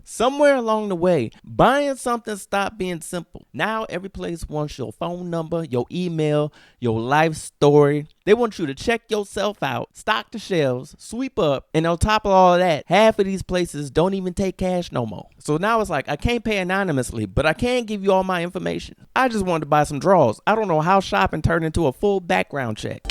Somewhere along the way, buying something stopped being simple. Now every place wants your phone number, your email, your life story. They want you to check yourself out, stock the shelves, sweep up, and on top of all that, half of these places don't even take cash no more. So now it's like, I can't pay anonymously, but I can give you all my information. I just wanted to buy some drawers. I don't know how shopping turned into a full background check.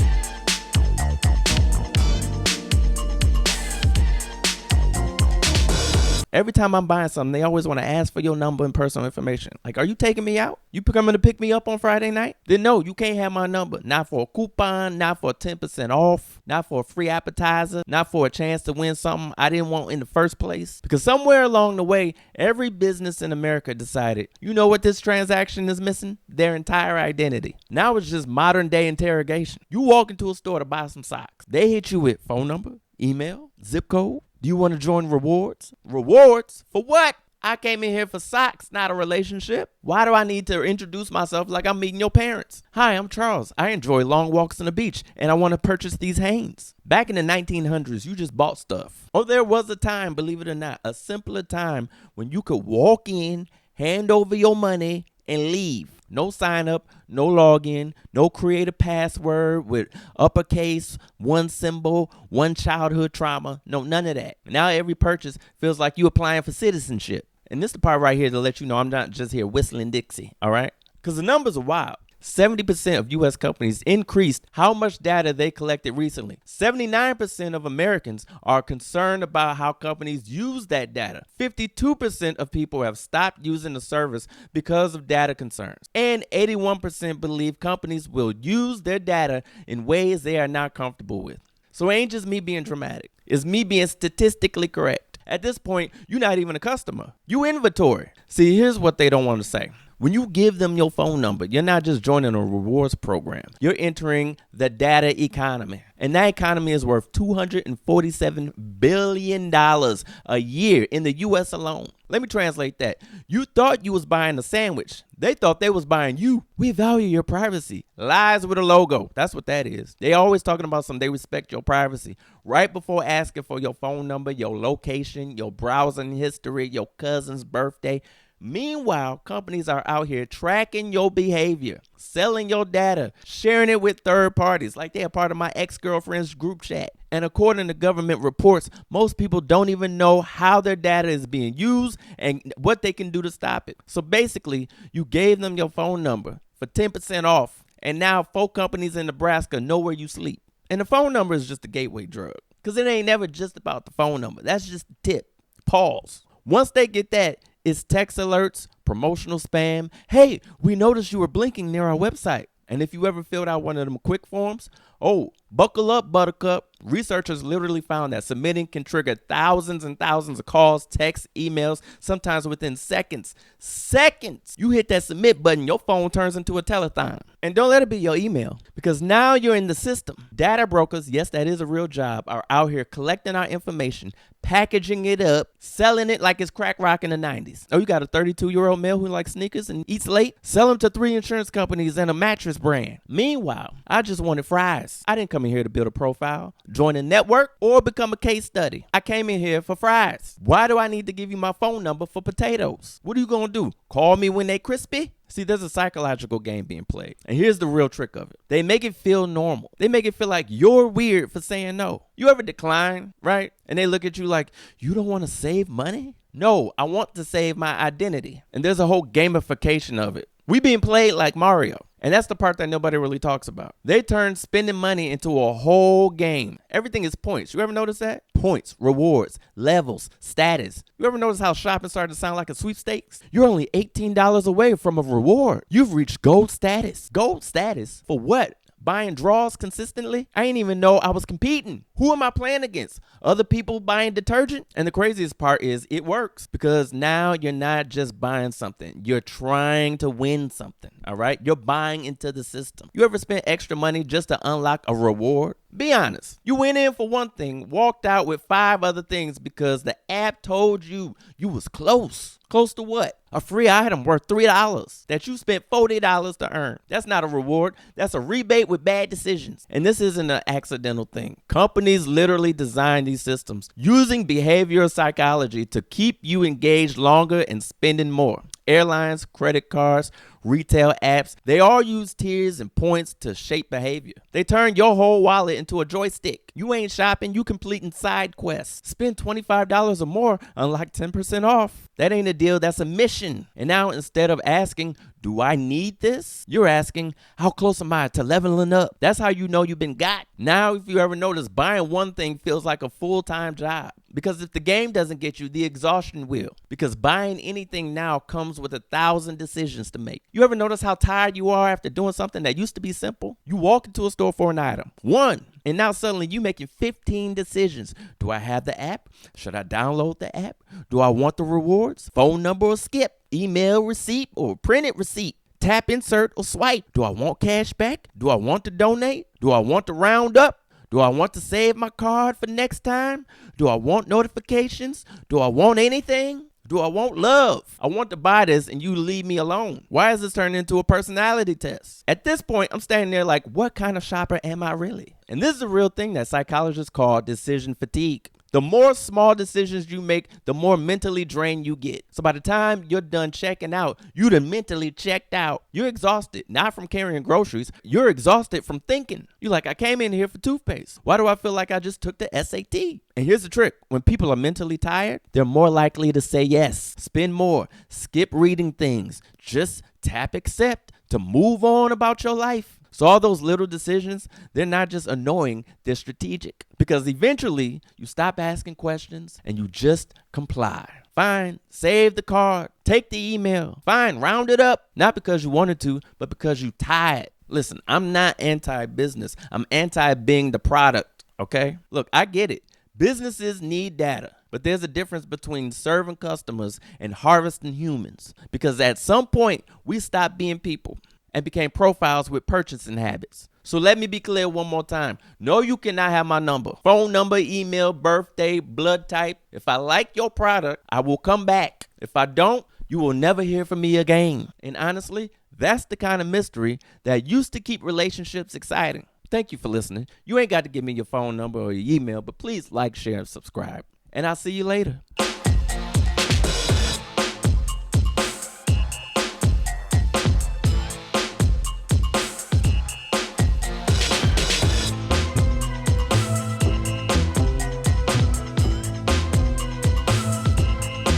Every time I'm buying something, they always want to ask for your number and personal information. Like, are you taking me out? You coming to pick me up on Friday night? Then no, you can't have my number. Not for a coupon, not for 10% off, not for a free appetizer, not for a chance to win something I didn't want in the first place. Because somewhere along the way, every business in America decided, you know what this transaction is missing? Their entire identity. Now it's just modern day interrogation. You walk into a store to buy some socks. They hit you with phone number, email, zip code. Do you want to join rewards? Rewards? For what? I came in here for socks, not a relationship. Why do I need to introduce myself like I'm meeting your parents? Hi, I'm Charles. I enjoy long walks on the beach, and I want to purchase these Hanes. Back in the 1900s, you just bought stuff. Oh, there was a time, believe it or not, a simpler time when you could walk in, hand over your money, and leave. No sign up, no login, no create a password with uppercase, one symbol, one childhood trauma. No, none of that. Now every purchase feels like you applying for citizenship. And this is the part right here to let you know I'm not just here whistling Dixie, all right? Because the numbers are wild. 70% of U.S. companies increased how much data they collected recently. 79% of Americans are concerned about how companies use that data. 52% of people have stopped using the service because of data concerns. And 81% believe companies will use their data in ways they are not comfortable with. So it ain't just me being dramatic. It's me being statistically correct. At this point, you're not even a customer. You inventory. See, here's what they don't want to say. When you give them your phone number, you're not just joining a rewards program. You're entering the data economy. And that economy is worth $247 billion a year in the U.S. alone. Let me translate that. You thought you was buying a sandwich. They thought they was buying you. We value your privacy. Lies with a logo. That's what that is. They always talking about something. They respect your privacy. Right before asking for your phone number, your location, your browsing history, your cousin's birthday. Meanwhile, companies are out here tracking your behavior, selling your data, sharing it with third parties, like they're part of my ex-girlfriend's group chat. And according to government reports, most people don't even know how their data is being used and what they can do to stop it. So basically, you gave them your phone number for 10% off, and now 4 companies in Nebraska know where you sleep. And the phone number is just a gateway drug, because it ain't never just about the phone number. That's just the tip. Pause. Once they get that, it's text alerts, promotional spam. Hey, we noticed you were blinking near our website. And if you ever filled out one of them quick forms, oh, buckle up, buttercup. Researchers literally found that submitting can trigger thousands and thousands of calls, texts, emails, sometimes within seconds. Seconds! You hit that submit button, your phone turns into a telethon. And don't let it be your email, because now you're in the system. Data brokers, yes, that is a real job, are out here collecting our information, packaging it up, selling it like it's crack rock in the 90s. Oh, you got a 32-year-old male who likes sneakers and eats late? Sell them to 3 insurance companies and a mattress brand. Meanwhile, I just wanted fries. I didn't come in here to build a profile, join a network, or become a case study. I came in here for fries. Why do I need to give you my phone number for potatoes? What are you going to do? Call me when they crispy? See, there's a psychological game being played. And here's the real trick of it. They make it feel normal. They make it feel like you're weird for saying no. You ever decline, right? And they look at you like, you don't want to save money? No, I want to save my identity. And there's a whole gamification of it. We being played like Mario. And that's the part that nobody really talks about. They turn spending money into a whole game. Everything is points. You ever notice that? Points, rewards, levels, status. You ever notice how shopping started to sound like a sweepstakes? You're only $18 away from a reward. You've reached gold status. Gold status? For what? Buying draws consistently? I didn't even know I was competing. Who am I playing against? Other people buying detergent? And the craziest part is it works, because now you're not just buying something. You're trying to win something, all right? You're buying into the system. You ever spent extra money just to unlock a reward? Be honest. You went in for one thing, walked out with 5 other things because the app told you was close. Close to what? A free item worth $3 that you spent $40 to earn. That's not a reward. That's a rebate with bad decisions. And this isn't an accidental thing. Companies literally design these systems using behavioral psychology to keep you engaged longer and spending more. Airlines, credit cards, retail apps, they all use tiers and points to shape behavior. They turn your whole wallet into a joystick. You ain't shopping, you completing side quests. Spend $25 or more, unlock 10% off. That ain't a deal, that's a mission. And now instead of asking, do I need this? You're asking, how close am I to leveling up? That's how you know you've been got. Now, if you ever notice, buying one thing feels like a full-time job. Because if the game doesn't get you, the exhaustion will. Because buying anything now comes with 1,000 decisions to make. You ever notice how tired you are after doing something that used to be simple? You walk into a store for an item. One. And now suddenly you making 15 decisions. Do I have the app? Should I download the app? Do I want the rewards? Phone number or skip? Email receipt or printed receipt? Tap insert or swipe? Do I want cash back? Do I want to donate? Do I want to round up? Do I want to save my card for next time? Do I want notifications? Do I want anything? Do I want love? I want to buy this and you leave me alone. Why is this turning into a personality test? At this point, I'm standing there like, what kind of shopper am I really? And this is a real thing that psychologists call decision fatigue. The more small decisions you make, the more mentally drained you get. So by the time you're done checking out, you done mentally checked out. You're exhausted, not from carrying groceries. You're exhausted from thinking. You're like, I came in here for toothpaste. Why do I feel like I just took the SAT? And here's the trick. When people are mentally tired, they're more likely to say yes, spend more, skip reading things, just tap accept to move on about your life. So all those little decisions, they're not just annoying, they're strategic. Because eventually, you stop asking questions and you just comply. Fine, save the card, take the email. Fine, round it up. Not because you wanted to, but because you tired. Listen, I'm not anti-business. I'm anti-being the product, okay? Look, I get it. Businesses need data. But there's a difference between serving customers and harvesting humans. Because at some point, we stopped being people and became profiles with purchasing habits. So let me be clear one more time. No, you cannot have my number. Phone number, email, birthday, blood type. If I like your product, I will come back. If I don't, you will never hear from me again. And honestly, that's the kind of mystery that used to keep relationships exciting. Thank you for listening. You ain't got to give me your phone number or your email, but please like, share, and subscribe. And I'll see you later.